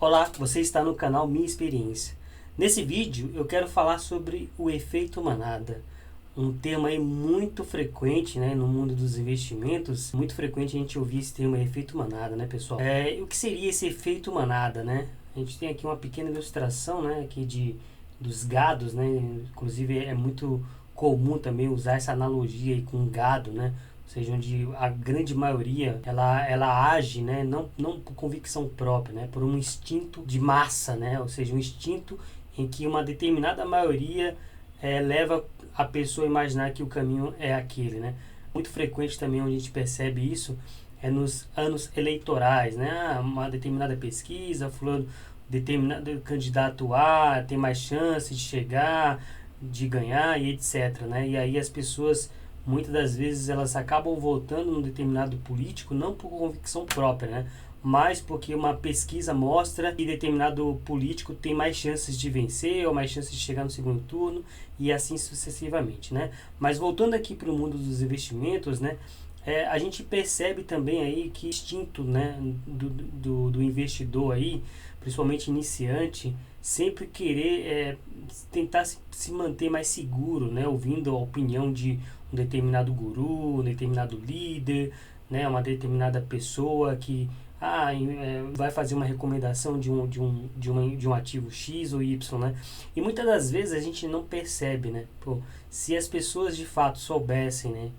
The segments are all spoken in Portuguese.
Olá, você está no canal Minha Experiência. Nesse vídeo eu quero falar sobre o efeito manada, um tema aí muito frequente, né, no mundo dos investimentos. Muito frequente a gente ouvir esse termo efeito manada, né, pessoal? O que seria esse efeito manada, né? A gente tem aqui uma pequena ilustração, né, aqui dos gados, né? Inclusive é muito comum também usar essa analogia aí com gado, né? Ou seja, onde a grande maioria ela age, né, não por convicção própria, né, por um instinto de massa, né, ou seja, um instinto em que uma determinada maioria leva a pessoa a imaginar que o caminho é aquele, né. Muito frequente também onde a gente percebe isso é nos anos eleitorais, né, uma determinada pesquisa, fulano, determinado candidato A tem mais chance de chegar, de ganhar e etc, né, e aí as pessoas muitas das vezes elas acabam votando num determinado político não por convicção própria, né? Mas porque uma pesquisa mostra que determinado político tem mais chances de vencer ou mais chances de chegar no segundo turno e assim sucessivamente, né? Mas voltando aqui para o mundo dos investimentos, né? A gente percebe também aí que o instinto, né, do investidor aí, principalmente iniciante, sempre querer tentar se manter mais seguro, né, ouvindo a opinião de um determinado guru, um determinado líder, né, uma determinada pessoa que vai fazer uma recomendação de um ativo X ou Y, né? E muitas das vezes a gente não percebe, né? Pô, se as pessoas de fato soubessem, né,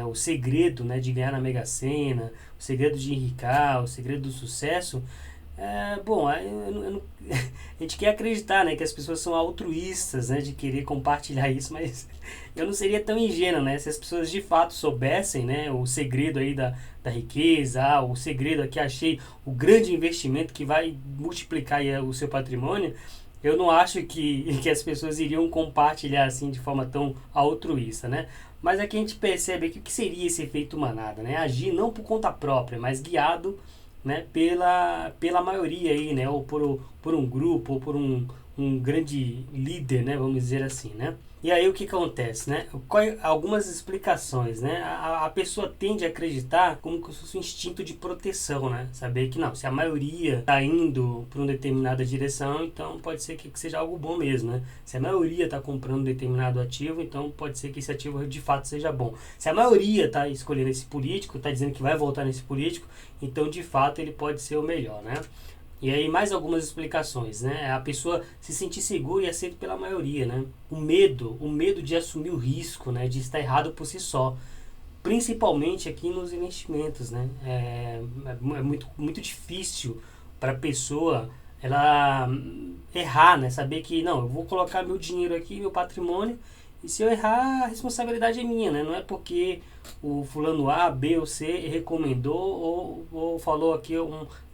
o segredo, né, de ganhar na Mega Sena, o segredo de enricar, o segredo do sucesso, bom, a gente quer acreditar, né, que as pessoas são altruístas, né, de querer compartilhar isso, mas eu não seria tão ingênuo, né, se as pessoas de fato soubessem, né, o segredo aí da riqueza, o segredo aqui, achei o grande investimento que vai multiplicar aí o seu patrimônio. Eu não acho que as pessoas iriam compartilhar assim de forma tão altruísta, né? Mas aqui a gente percebe aqui o que seria esse efeito manada, né? Agir não por conta própria, mas guiado, né, pela maioria aí, né? Ou por um grupo, ou por um grande líder, né? Vamos dizer assim, né? E aí o que acontece, né? Algumas explicações, né? A pessoa tende a acreditar como se fosse um instinto de proteção, né? Saber que não, se a maioria está indo para uma determinada direção, então pode ser que seja algo bom mesmo, né? Se a maioria está comprando um determinado ativo, então pode ser que esse ativo de fato seja bom. Se a maioria está escolhendo esse político, está dizendo que vai votar nesse político, então de fato ele pode ser o melhor, né? E aí mais algumas explicações, né? A pessoa se sentir segura e aceita pela maioria, né? O medo de assumir o risco, né? De estar errado por si só, principalmente aqui nos investimentos, né? É muito difícil para a pessoa ela errar, né? Saber que não, eu vou colocar meu dinheiro aqui, meu patrimônio, e se eu errar, a responsabilidade é minha, né? Não é porque o fulano A, B ou C recomendou ou falou aqui,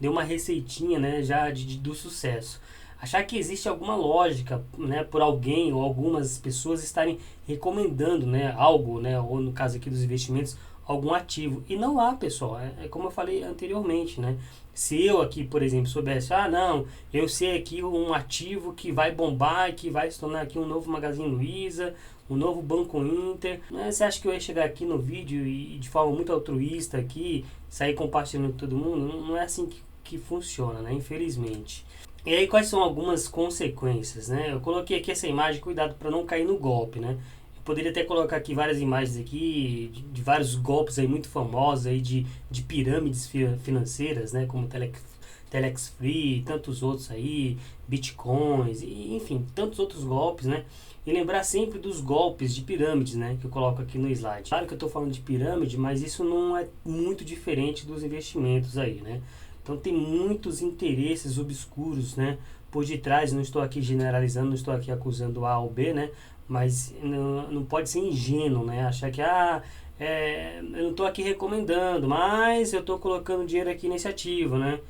deu uma receitinha, né, já do sucesso. Achar que existe alguma lógica, né, por alguém ou algumas pessoas estarem recomendando, né, algo, né, ou no caso aqui dos investimentos, algum ativo. E não há, pessoal. É como eu falei anteriormente, né? Se eu aqui, por exemplo, soubesse, não, eu sei aqui um ativo que vai bombar e que vai se tornar aqui um novo Magazine Luiza, um novo Banco Inter, né? Você acha que eu ia chegar aqui no vídeo e de forma muito altruísta aqui, sair compartilhando com todo mundo? Não é assim que funciona, né? Infelizmente. E aí quais são algumas consequências, né? Eu coloquei aqui essa imagem, cuidado para não cair no golpe, né? Eu poderia até colocar aqui várias imagens aqui de vários golpes aí muito famosos aí de pirâmides financeiras, né? Como Telex Free, tantos outros aí, bitcoins, enfim, tantos outros golpes, né? E lembrar sempre dos golpes de pirâmides, né? Que eu coloco aqui no slide. Claro que eu estou falando de pirâmide, mas isso não é muito diferente dos investimentos aí, né? Então tem muitos interesses obscuros, né, por detrás. Não estou aqui generalizando, não estou aqui acusando A ou B, né, mas não pode ser ingênuo, né, achar que eu não estou aqui recomendando, mas eu estou colocando dinheiro aqui nesse ativo, né.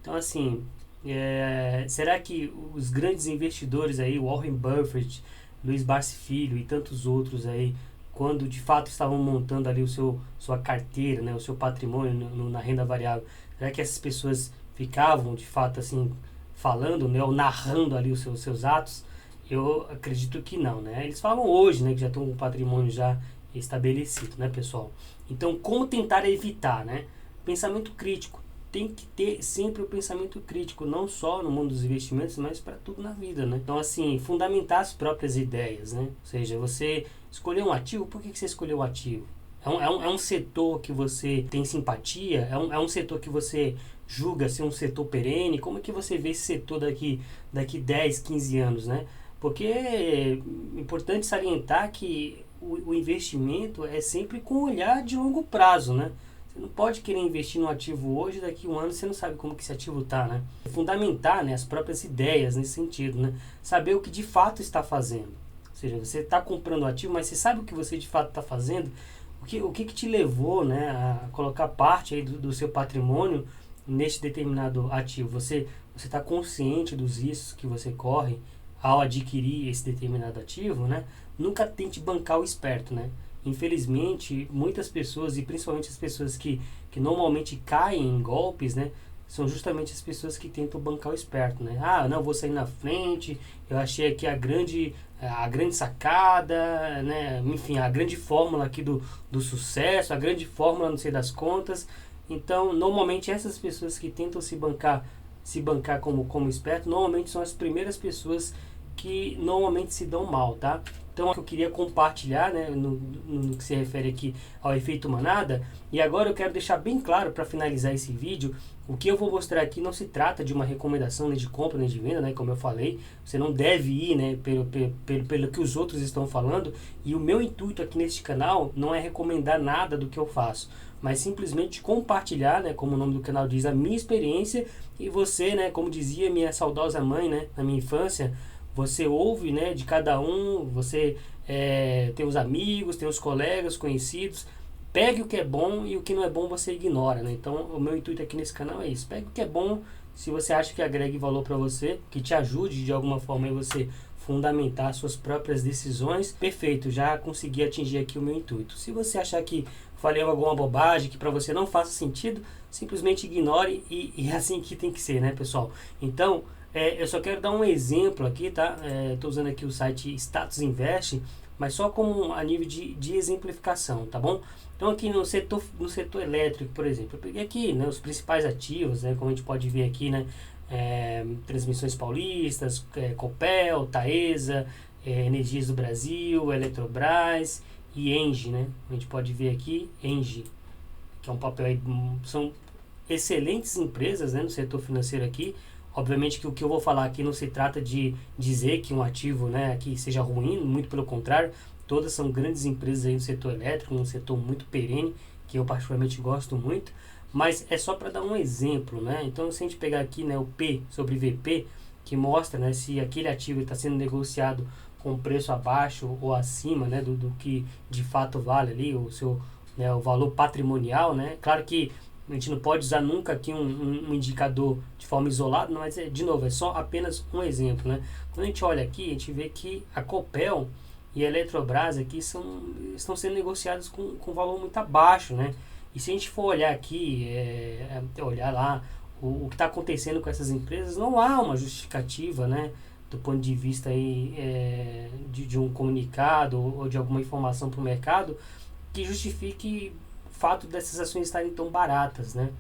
Então assim, será que os grandes investidores aí, Warren Buffett, Luiz Barsi Filho e tantos outros aí, quando de fato estavam montando ali sua carteira, né, o seu patrimônio na renda variável, será que essas pessoas ficavam de fato assim falando, né, ou narrando ali os seus atos? Eu acredito que não, né? Eles falam hoje, né, que já estão com o patrimônio já estabelecido, né, pessoal? Então, como tentar evitar, né? Pensamento crítico, tem que ter sempre o pensamento crítico, não só no mundo dos investimentos, mas para tudo na vida, né? Então, assim, fundamentar as próprias ideias, né? Ou seja, você escolher um ativo, por que você escolheu o ativo? É um setor que você tem simpatia? É um setor que você julga ser um setor perene? Como é que você vê esse setor daqui 10, 15 anos, né? Porque é importante salientar que o investimento é sempre com olhar de longo prazo, né? Você não pode querer investir num ativo hoje, daqui a um ano você não sabe como que esse ativo está, né? Fundamentar, né, as próprias ideias nesse sentido, né? Saber o que de fato está fazendo. Ou seja, você está comprando o ativo, mas você sabe o que você de fato está fazendo? O que te levou, né, a colocar parte aí do seu patrimônio neste determinado ativo? Você está consciente dos riscos que você corre ao adquirir esse determinado ativo, né? Nunca tente bancar o esperto, né? Infelizmente, muitas pessoas, e principalmente as pessoas que normalmente caem em golpes, né? São justamente as pessoas que tentam bancar o esperto, né? Ah, não, vou sair na frente, eu achei aqui a grande sacada, né? Enfim, a grande fórmula aqui do sucesso, a grande fórmula não sei das contas. Então, normalmente essas pessoas que tentam se bancar como esperto, normalmente são as primeiras pessoas que normalmente se dão mal, tá? Então, eu queria compartilhar, né, no que se refere aqui ao efeito manada. E agora eu quero deixar bem claro, para finalizar esse vídeo, o que eu vou mostrar aqui não se trata de uma recomendação nem de compra nem de venda, né, como eu falei. Você não deve ir, né, pelo que os outros estão falando. E o meu intuito aqui neste canal não é recomendar nada do que eu faço, mas simplesmente compartilhar, né, como o nome do canal diz, a minha experiência. E você, né, como dizia minha saudosa mãe, né, na minha infância, você ouve, né, de cada um, você tem os amigos, tem os colegas, conhecidos, pegue o que é bom e o que não é bom você ignora, né? Então, o meu intuito aqui nesse canal é isso, pegue o que é bom, se você acha que agregue valor para você, que te ajude de alguma forma a você fundamentar suas próprias decisões, perfeito, já consegui atingir aqui o meu intuito. Se você achar que falei alguma bobagem, que para você não faça sentido, simplesmente ignore e é assim que tem que ser, né, pessoal? Então, eu só quero dar um exemplo aqui, tá? Estou usando aqui o site Status Invest, mas só como a nível de exemplificação, tá bom? Então aqui no setor elétrico, por exemplo, eu peguei aqui, né, os principais ativos, né, como a gente pode ver aqui, né, Transmissões Paulistas, Copel, Taesa, Energias do Brasil, Eletrobras e Engie, né? A gente pode ver aqui Engie, que é um papel aí, são excelentes empresas, né, no setor financeiro aqui. Obviamente que o que eu vou falar aqui não se trata de dizer que um ativo, né, aqui seja ruim, muito pelo contrário, todas são grandes empresas aí no setor elétrico, um setor muito perene, que eu particularmente gosto muito, mas é só para dar um exemplo, né? Então, se a gente pegar aqui, né, o P sobre VP, que mostra, né, se aquele ativo está sendo negociado com preço abaixo ou acima, né, do que de fato vale ali, o seu, né, o valor patrimonial, né? Claro que a gente não pode usar nunca aqui um indicador de forma isolada, mas de novo, é só apenas um exemplo, né? Quando a gente olha aqui, a gente vê que a Copel e a Eletrobras aqui estão sendo negociadas com valor muito abaixo, né? E se a gente for olhar aqui, olhar lá o que está acontecendo com essas empresas, não há uma justificativa, né, do ponto de vista aí, de um comunicado ou de alguma informação para o mercado que justifique o fato dessas ações estarem tão baratas, né?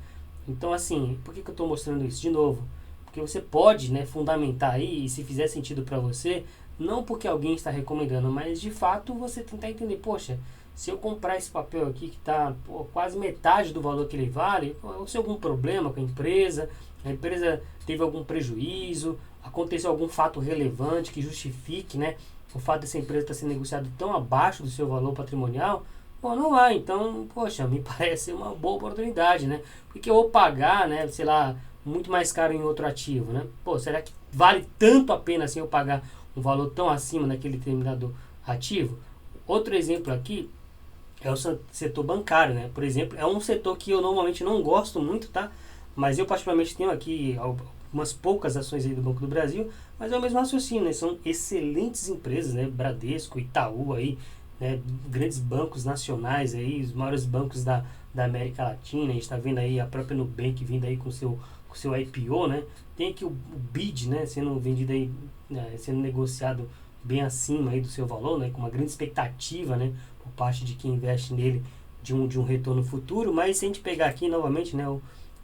Então, assim, por que eu estou mostrando isso? De novo, porque você pode, né, fundamentar aí, e se fizer sentido para você, não porque alguém está recomendando, mas de fato você tentar entender, poxa, se eu comprar esse papel aqui que está quase metade do valor que ele vale, ou se algum problema com a empresa teve algum prejuízo, aconteceu algum fato relevante que justifique, né, o fato dessa empresa estar sendo negociada tão abaixo do seu valor patrimonial, bom, não há. Então, poxa, me parece uma boa oportunidade, né? Porque eu vou pagar, né, sei lá, muito mais caro em outro ativo, né? Pô, será que vale tanto a pena assim eu pagar um valor tão acima naquele determinado ativo? Outro exemplo aqui é o setor bancário, né? Por exemplo, é um setor que eu normalmente não gosto muito, tá? Mas eu particularmente tenho aqui algumas poucas ações aí do Banco do Brasil, mas é o mesmo raciocínio, né? São excelentes empresas, né? Bradesco, Itaú aí, né? Grandes bancos nacionais aí, os maiores bancos da América Latina. A gente está vendo aí a própria Nubank vindo aí com seu IPO, né? Tem aqui o BID, né, sendo vendido aí, sendo negociado bem acima aí do seu valor, né, com uma grande expectativa, né, por parte de quem investe nele de um retorno futuro. Mas se a gente pegar aqui novamente, né,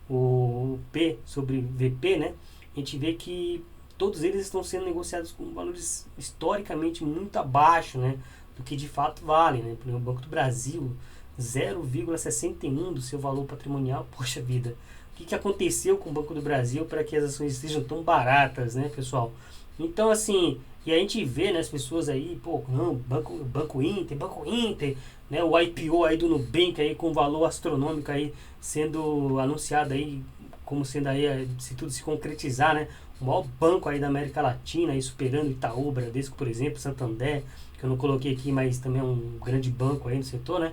o P sobre VP, né, a gente vê que todos eles estão sendo negociados com valores historicamente muito abaixo, né, do que de fato valem, né. Por exemplo, o Banco do Brasil, 0,61 do seu valor patrimonial. Poxa vida, o que aconteceu com o Banco do Brasil para que as ações estejam tão baratas, né, pessoal? Então, assim, e a gente vê, né, as pessoas aí, pô, não, Banco Inter, né, o IPO aí do Nubank aí com valor astronômico aí sendo anunciado aí, como sendo aí, se tudo se concretizar, né, o maior banco aí da América Latina, aí superando Itaú, Bradesco, por exemplo, Santander, que eu não coloquei aqui, mas também é um grande banco aí no setor, né.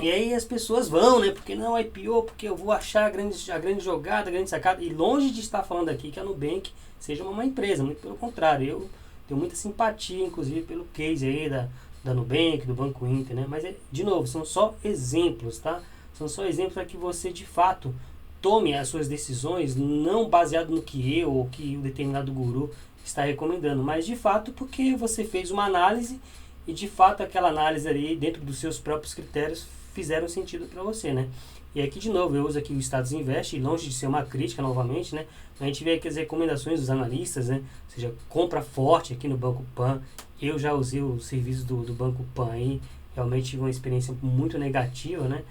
E aí as pessoas vão, né? Porque não IPO, porque eu vou achar a grande jogada, a grande sacada. E longe de estar falando aqui que a Nubank seja uma má empresa, muito pelo contrário. Eu tenho muita simpatia, inclusive, pelo case aí da Nubank, do Banco Inter, né? Mas, de novo, são só exemplos, tá? São só exemplos para que você, de fato, tome as suas decisões, não baseado no que eu ou que o determinado guru está recomendando, mas, de fato, porque você fez uma análise e, de fato, aquela análise ali, dentro dos seus próprios critérios, fizeram sentido para você, né? E aqui, de novo, eu uso aqui o Status Invest, e longe de ser uma crítica novamente, né? A gente vê aqui as recomendações dos analistas, né? Ou seja, compra forte aqui no Banco Pan. Eu já usei o serviço do Banco Pan aí, realmente tive uma experiência muito negativa, né?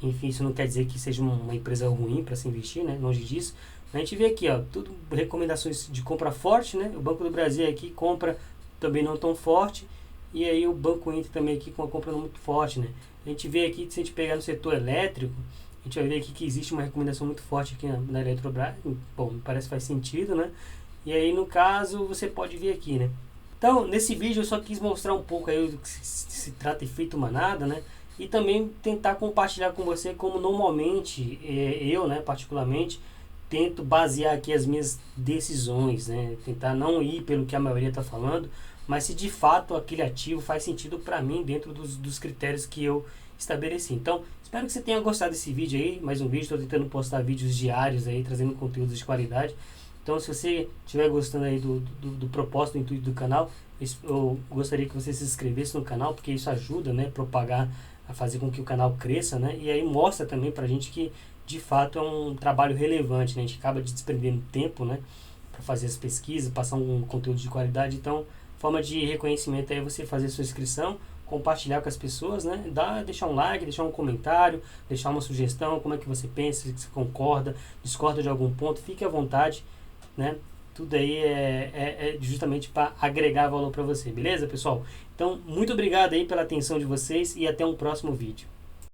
Enfim, isso não quer dizer que seja uma empresa ruim para se investir, né? Longe disso. A gente vê aqui, ó, tudo recomendações de compra forte, né? O Banco do Brasil aqui compra também não tão forte, e aí o Banco Inter também aqui com uma compra não muito forte, né? A gente vê aqui, se a gente pegar no setor elétrico, a gente vai ver aqui que existe uma recomendação muito forte aqui na Eletrobras. Bom, me parece que faz sentido, né? E aí, no caso, você pode ver aqui, né? Então, nesse vídeo eu só quis mostrar um pouco aí do que se trata efeito manada, né? E também tentar compartilhar com você como normalmente, eu, né, particularmente, tento basear aqui as minhas decisões, né? Tentar não ir pelo que a maioria está falando, mas se de fato aquele ativo faz sentido para mim dentro dos critérios que eu estabeleci. Então, espero que você tenha gostado desse vídeo aí, mais um vídeo, estou tentando postar vídeos diários aí, trazendo conteúdos de qualidade. Então, se você estiver gostando aí do propósito, do intuito do canal, eu gostaria que você se inscrevesse no canal, porque isso ajuda, né, propagar, a fazer com que o canal cresça, né, e aí mostra também pra gente que de fato é um trabalho relevante, né, a gente acaba de desprendendo tempo, né, para fazer as pesquisas, passar um conteúdo de qualidade. Então, forma de reconhecimento é você fazer a sua inscrição, compartilhar com as pessoas, né? Deixar um like, deixar um comentário, deixar uma sugestão, como é que você pensa, se você concorda, discorda de algum ponto, fique à vontade, né? Tudo aí é justamente para agregar valor para você, beleza, pessoal? Então, muito obrigado aí pela atenção de vocês e até um próximo vídeo.